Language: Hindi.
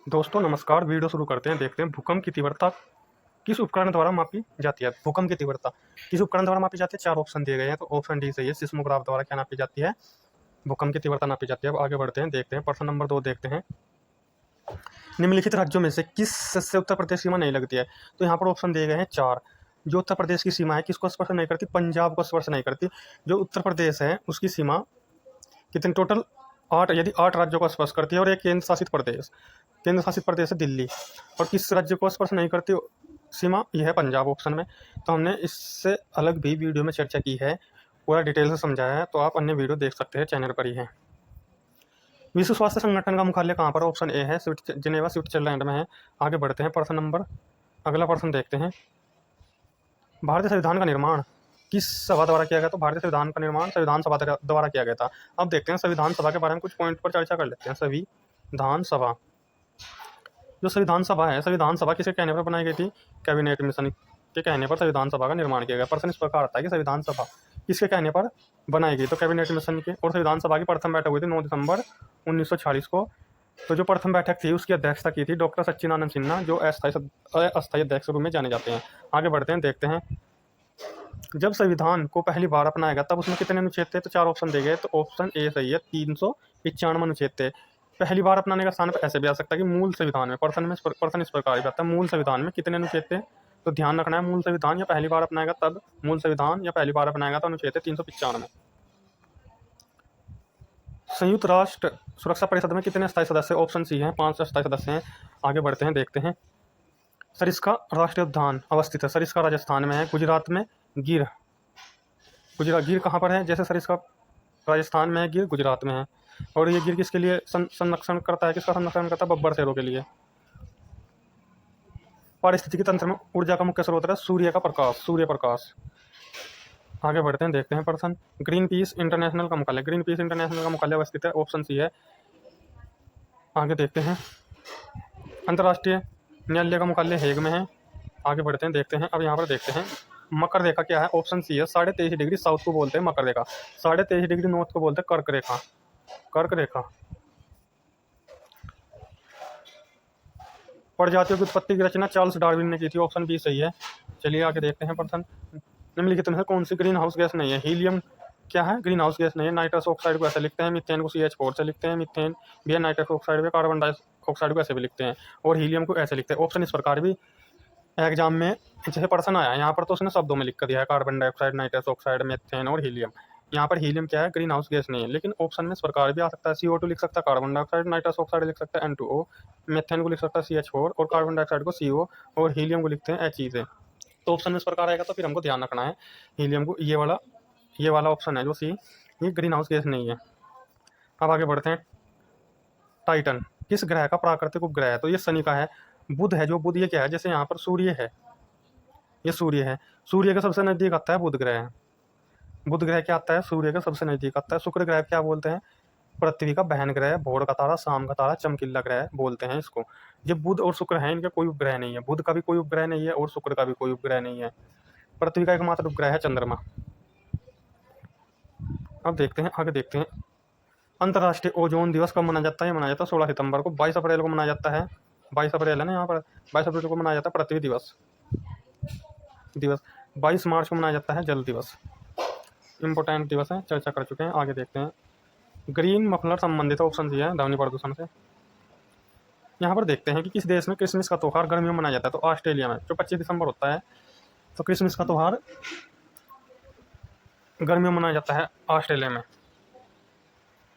दोस्तों नमस्कार। वीडियो शुरू करते हैं। देखते हैं भूकंप की तीव्रता किस उपकरण द्वारा मापी जाती है। भूकंप की तीव्रता किस उपकरण द्वारा मापी जाती है? 4 ऑप्शन दिए गए हैं, तो ऑप्शन डी सही है। सिस्मोग्राफ द्वारा क्या नापी जाती है? भूकंप की तीव्रता नापी जाती है। अब आगे बढ़ते हैं, देखते हैं प्रश्न नंबर 2 देखते हैं। निम्नलिखित राज्यों में से किस से उत्तर प्रदेश सीमा नहीं लगती है? तो यहाँ पर ऑप्शन दिए गए हैं 4। जो उत्तर प्रदेश की सीमा है किसको स्पर्श नहीं करती? पंजाब को स्पर्श नहीं करती। जो उत्तर प्रदेश है उसकी सीमा कितने टोटल 8, यदि 8 राज्यों को स्पर्श करती है और एक केंद्र शासित प्रदेश है दिल्ली। और किस राज्य को स्पर्श नहीं करती सीमा? यह है पंजाब ऑप्शन में। तो हमने इससे अलग भी वीडियो में चर्चा की है, पूरा डिटेल से समझाया है, तो आप अन्य वीडियो देख सकते हैं, चैनल पर ही है। विश्व स्वास्थ्य संगठन का मुख्यालय कहाँ पर? ऑप्शन ए है जिनेवा स्विट्जरलैंड में है। आगे बढ़ते हैं, अगला प्रश्न देखते हैं। भारतीय संविधान का निर्माण किस सभा द्वारा किया गया? तो भारतीय संविधान का निर्माण संविधान सभा द्वारा किया गया था। अब देखते हैं संविधान सभा के बारे में, कुछ पॉइंट पर चर्चा कर लेते हैं। संविधान सभा, जो संविधान सभा है, संविधान सभा किसके कहने पर बनाई गई थी? कैबिनेट मिशन के कहने पर संविधान सभा का निर्माण किया गया। प्रश्न इस प्रकार आता है कि संविधान सभा किसके कहने पर बनाई गई? तो कैबिनेट मिशन के। और संविधान सभा की प्रथम बैठक हुई थी 9 दिसंबर 1946 को। तो जो प्रथम बैठक थी उसकी अध्यक्षता की थी डॉक्टर सच्चिदानंद सिन्हा, जो अस्थायी अध्यक्ष रूप में जाने जाते हैं। आगे बढ़ते हैं, देखते हैं। जब संविधान को पहली बार अपनाया गया तब उसमें कितने अनुच्छेद थे? तो 4 ऑप्शन दिए गए, तो ऑप्शन ए सही है, 395 अनुच्छेद थे। पहली बार अपनाने का स्थान पर ऐसे भी आ सकता है कि मूल संविधान में। प्रश्न इस प्रकार भी आता है, मूल संविधान में कितने अनुच्छेद थे? तो ध्यान रखना है, मूल संविधान या पहली बार अपनाएगा तब मूल संविधान, या पहली बार अपनाएगा तो अनुच्छेद 395। संयुक्त राष्ट्र सुरक्षा परिषद में कितने स्थायी सदस्य? ऑप्शन सी है, 5 स्थायी सदस्य हैं। आगे बढ़ते हैं, देखते हैं। सरिस्का राष्ट्रीय उद्यान अवस्थित है। सरिस्का राजस्थान में है, गुजरात में गिर कहाँ पर है? जैसे सरिस्का राजस्थान में है, गिर गुजरात में है। और ये गिर किसके लिए संरक्षण करता है? किसका संरक्षण करता है? बब्बर शेरों के लिए। पारिस्थितिकी तंत्र में ऊर्जा का मुख्य स्रोत है सूर्य प्रकाश। आगे बढ़ते हैं, देखते हैं प्रश्न। ग्रीन पीस इंटरनेशनल का मुख्यालय अवस्थित है। ऑप्शन सी है। आगे देखते हैं। अंतर्राष्ट्रीय न्यायालय का मुख्यालय हेग में है। आगे बढ़ते हैं, देखते हैं। अब यहाँ पर देखते हैं मकर रेखा क्या है? ऑप्शन सी है, 23.5 डिग्री साउथ को बोलते हैं मकर रेखा, 23.5 डिग्री नॉर्थ को बोलते हैं कर्क रेखा। प्रजातियों की उत्पत्ति की रचना चार्ल्स डार्विन ने की थी। ऑप्शन बी सही है। चलिए आगे देखते हैं प्रश्न। निम्नलिखित में से कौन सी ग्रीन हाउस गैस नहीं है? हीलियम क्या है? ग्रीन हाउस गैस नहीं है। नाइट्रस ऑक्साइड को ऐसे लिखते हैं, मीथेन को CH4 से लिखते हैं, मीथेन भी है नाइट्रस ऑक्साइड में, कार्बन डाइऑक्साइड को ऐसे भी लिखते हैं, और हीलियम को ऐसे लिखते हैं। ऑप्शन इस प्रकार भी एग्जाम में जैसे प्रश्न आया, यहाँ पर तो उसने शब्दों में लिख कर दिया है, carbon dioxide, nitrous oxide, methane और हीलियम। यहाँ पर हीलियम क्या है? ग्रीन हाउस गैस नहीं है। लेकिन ऑप्शन में इस प्रकार भी आ सकता है, CO2 लिख सकता है, कार्बन डाइऑक्साइड, नाइट्रस ऑक्साइड लिख सकता है N2O, मीथेन को लिख सकता है CH4, और कार्बन डाइऑक्साइड को CO, और हीलियम को लिखते हैं HE से। तो ऑप्शन में इस प्रकार आएगा, तो फिर हमको ध्यान रखना है हीलियम को, ये वाला ऑप्शन है जो सी, ये ग्रीन हाउस गैस नहीं है। अब आगे बढ़ते हैं। टाइटन किस ग्रह का प्राकृतिक उपग्रह है? तो ये शनि का है। बुध है, जो बुध ये क्या है? जैसे यहाँ पर सूर्य है, ये सूर्य है, सूर्य के सबसे नजदीक आता है बुध ग्रह। बुध ग्रह क्या आता है? सूर्य के सबसे नजदीक आता है। शुक्र ग्रह क्या बोलते हैं? पृथ्वी का बहन ग्रह, भोर का तारा, शाम का तारा, चमकीला ग्रह बोलते हैं इसको। ये बुध और शुक्र हैं, इनका कोई उपग्रह नहीं है। बुध का भी कोई उपग्रह नहीं है और शुक्र का भी कोई उपग्रह नहीं है। पृथ्वी का एकमात्र उपग्रह है चंद्रमा। अब देखते हैं, आगे देखते हैं। अंतर्राष्ट्रीय ओजोन दिवस कब मनाया जाता है? मनाया जाता है 16 सितंबर को। 22 अप्रैल को मनाया जाता है, 22 अप्रैल है ना यहाँ पर, 22 अप्रैल को मनाया जाता है पृथ्वी दिवस। 22 मार्च को मनाया जाता है जल दिवस। इम्पोर्टेंट दिवस है, चर्चा कर चुके हैं। आगे देखते हैं। ग्रीन मफलर संबंधित ऑप्शन दिया है ध्वनि प्रदूषण से। यहाँ पर देखते हैं कि किस देश में क्रिसमस का त्यौहार गर्मियों में मनाया जाता है? तो ऑस्ट्रेलिया में, जो 25 दिसंबर होता है। तो क्रिसमस का त्यौहार गर्मियों में मनाया जाता है ऑस्ट्रेलिया में।